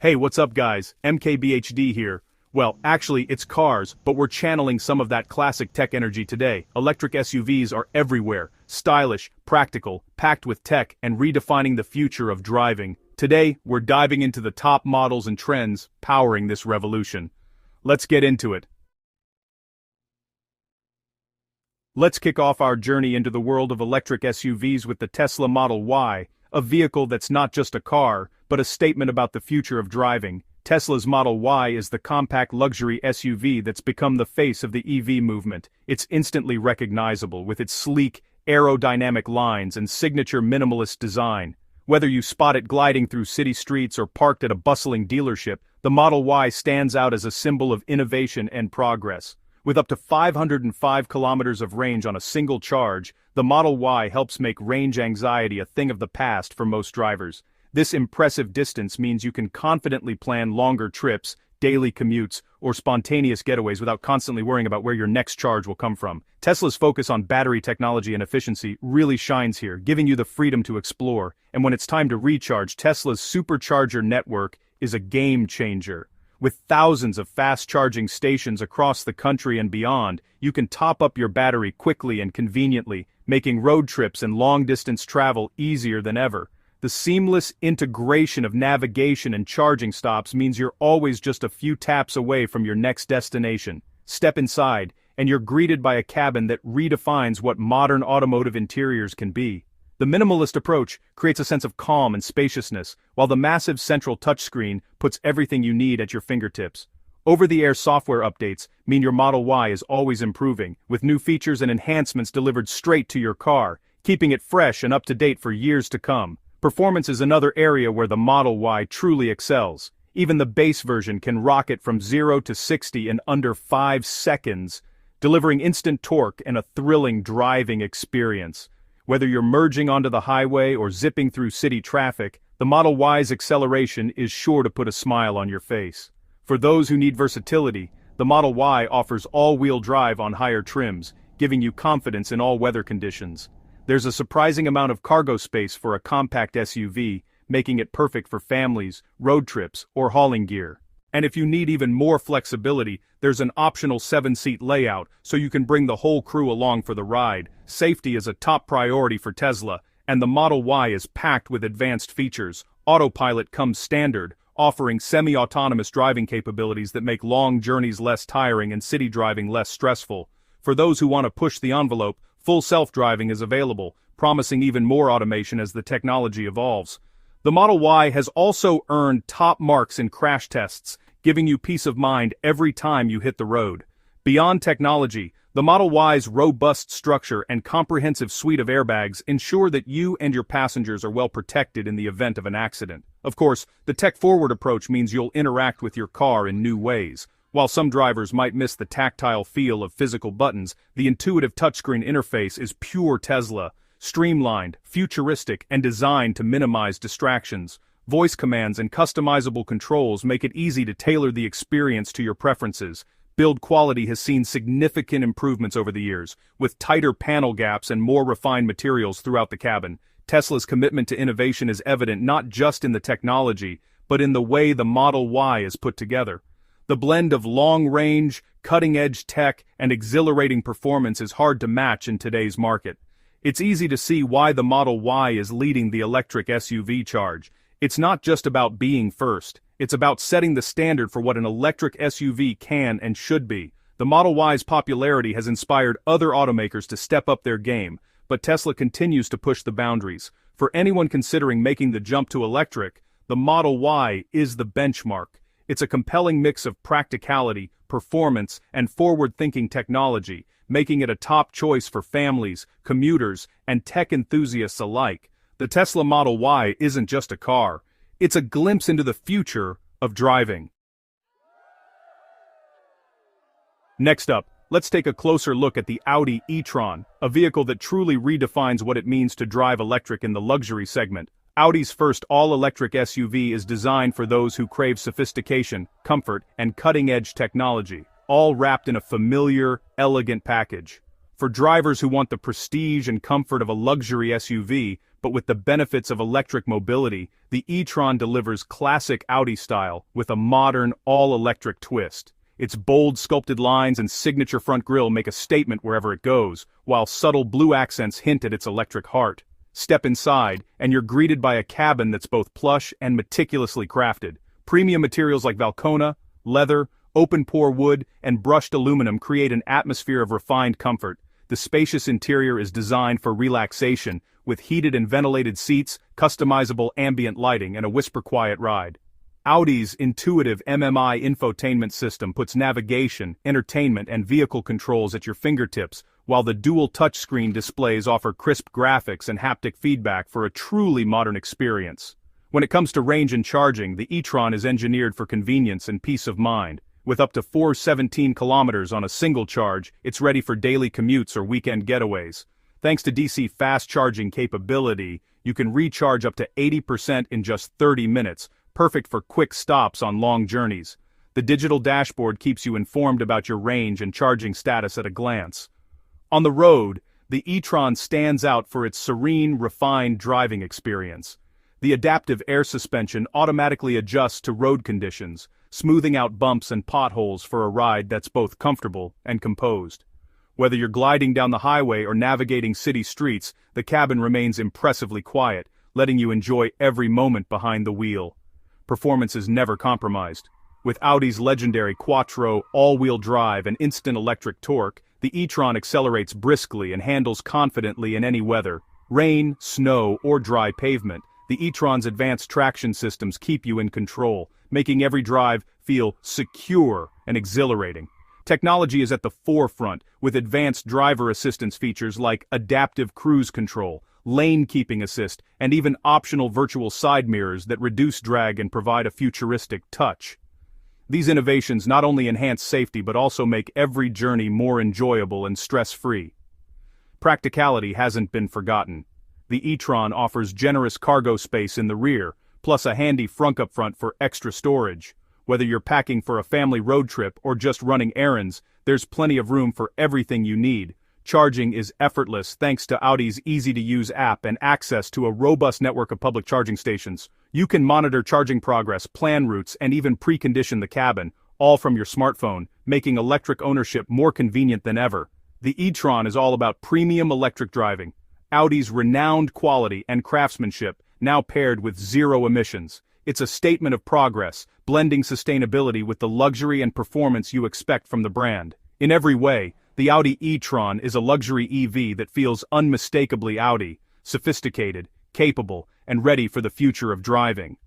Hey, what's up guys, MKBHD here. Well, actually it's cars, but we're channeling some of that classic tech energy today. Electric SUVs are everywhere, stylish, practical, packed with tech, and redefining the future of driving. Today, we're diving into the top models and trends powering this revolution. Let's get into it. Let's kick off our journey into the world of electric SUVs with the Tesla Model Y, a vehicle that's not just a car, but a statement about the future of driving. Tesla's Model Y is the compact luxury SUV that's become the face of the EV movement. It's instantly recognizable with its sleek, aerodynamic lines and signature minimalist design. Whether you spot it gliding through city streets or parked at a bustling dealership, the Model Y stands out as a symbol of innovation and progress. With up to 505 kilometers of range on a single charge, the Model Y helps make range anxiety a thing of the past for most drivers. This impressive distance means you can confidently plan longer trips, daily commutes, or spontaneous getaways without constantly worrying about where your next charge will come from. Tesla's focus on battery technology and efficiency really shines here, giving you the freedom to explore. And when it's time to recharge, Tesla's supercharger network is a game changer. With thousands of fast-charging stations across the country and beyond, you can top up your battery quickly and conveniently, making road trips and long-distance travel easier than ever. The seamless integration of navigation and charging stops means you're always just a few taps away from your next destination. Step inside, and you're greeted by a cabin that redefines what modern automotive interiors can be. The minimalist approach creates a sense of calm and spaciousness, while the massive central touchscreen puts everything you need at your fingertips. Over-the-air software updates mean your Model Y is always improving, with new features and enhancements delivered straight to your car, keeping it fresh and up-to-date for years to come. Performance is another area where the Model Y truly excels. Even the base version can rocket from 0 to 60 in under 5 seconds, delivering instant torque and a thrilling driving experience. Whether you're merging onto the highway or zipping through city traffic, the Model Y's acceleration is sure to put a smile on your face. For those who need versatility, the Model Y offers all-wheel drive on higher trims, giving you confidence in all weather conditions. There's a surprising amount of cargo space for a compact SUV, making it perfect for families, road trips, or hauling gear. And if you need even more flexibility, there's an optional 7-seat layout, so you can bring the whole crew along for the ride. Safety is a top priority for Tesla, and the Model Y is packed with advanced features. Autopilot comes standard, offering semi-autonomous driving capabilities that make long journeys less tiring and city driving less stressful. For those who want to push the envelope, full self-driving is available, promising even more automation as the technology evolves. The Model Y has also earned top marks in crash tests, giving you peace of mind every time you hit the road. Beyond technology, the Model Y's robust structure and comprehensive suite of airbags ensure that you and your passengers are well protected in the event of an accident. Of course, the tech-forward approach means you'll interact with your car in new ways. While some drivers might miss the tactile feel of physical buttons, the intuitive touchscreen interface is pure Tesla, streamlined, futuristic, and designed to minimize distractions. Voice commands and customizable controls make it easy to tailor the experience to your preferences. Build quality has seen significant improvements over the years, with tighter panel gaps and more refined materials throughout the cabin. Tesla's commitment to innovation is evident not just in the technology, but in the way the Model Y is put together. The blend of long-range, cutting-edge tech, and exhilarating performance is hard to match in today's market. It's easy to see why the Model Y is leading the electric SUV charge. It's not just about being first, it's about setting the standard for what an electric SUV can and should be. The Model Y's popularity has inspired other automakers to step up their game, but Tesla continues to push the boundaries. For anyone considering making the jump to electric, the Model Y is the benchmark. It's a compelling mix of practicality, performance, and forward-thinking technology, making it a top choice for families, commuters, and tech enthusiasts alike. The Tesla Model Y isn't just a car, it's a glimpse into the future of driving. Next up, let's take a closer look at the Audi e-tron, a vehicle that truly redefines what it means to drive electric in the luxury segment. Audi's first all-electric SUV is designed for those who crave sophistication, comfort, and cutting-edge technology, all wrapped in a familiar, elegant package. For drivers who want the prestige and comfort of a luxury SUV, but with the benefits of electric mobility, the e-tron delivers classic Audi style with a modern, all-electric twist. Its bold sculpted lines and signature front grille make a statement wherever it goes, while subtle blue accents hint at its electric heart. Step inside, and you're greeted by a cabin that's both plush and meticulously crafted. Premium materials like Valcona, leather, open-pore wood, and brushed aluminum create an atmosphere of refined comfort. The spacious interior is designed for relaxation, with heated and ventilated seats, customizable ambient lighting, and a whisper-quiet ride. Audi's intuitive MMI infotainment system puts navigation, entertainment, and vehicle controls at your fingertips, while the dual touchscreen displays offer crisp graphics and haptic feedback for a truly modern experience. When it comes to range and charging, the e-tron is engineered for convenience and peace of mind. With up to 417 kilometers on a single charge, it's ready for daily commutes or weekend getaways. Thanks to DC fast charging capability, you can recharge up to 80% in just 30 minutes, perfect for quick stops on long journeys. The digital dashboard keeps you informed about your range and charging status at a glance. On the road, the e-tron stands out for its serene, refined driving experience. The adaptive air suspension automatically adjusts to road conditions, smoothing out bumps and potholes for a ride that's both comfortable and composed. Whether you're gliding down the highway or navigating city streets, the cabin remains impressively quiet, letting you enjoy every moment behind the wheel. Performance is never compromised. With Audi's legendary Quattro all-wheel drive and instant electric torque, the e-tron accelerates briskly and handles confidently in any weather. Rain, snow, or dry pavement, the e-tron's advanced traction systems keep you in control, making every drive feel secure and exhilarating. Technology is at the forefront, with advanced driver assistance features like adaptive cruise control, lane keeping assist, and even optional virtual side mirrors that reduce drag and provide a futuristic touch. These innovations not only enhance safety but also make every journey more enjoyable and stress-free. Practicality hasn't been forgotten. The e-tron offers generous cargo space in the rear, plus a handy frunk up front for extra storage. Whether you're packing for a family road trip or just running errands, there's plenty of room for everything you need. Charging is effortless thanks to Audi's easy-to-use app and access to a robust network of public charging stations. You can monitor charging progress, plan routes, and even precondition the cabin, all from your smartphone, making electric ownership more convenient than ever. The e-tron is all about premium electric driving. Audi's renowned quality and craftsmanship, now paired with zero emissions. It's a statement of progress, blending sustainability with the luxury and performance you expect from the brand. In every way, the Audi e-tron is a luxury EV that feels unmistakably Audi, sophisticated, capable, and ready for the future of driving.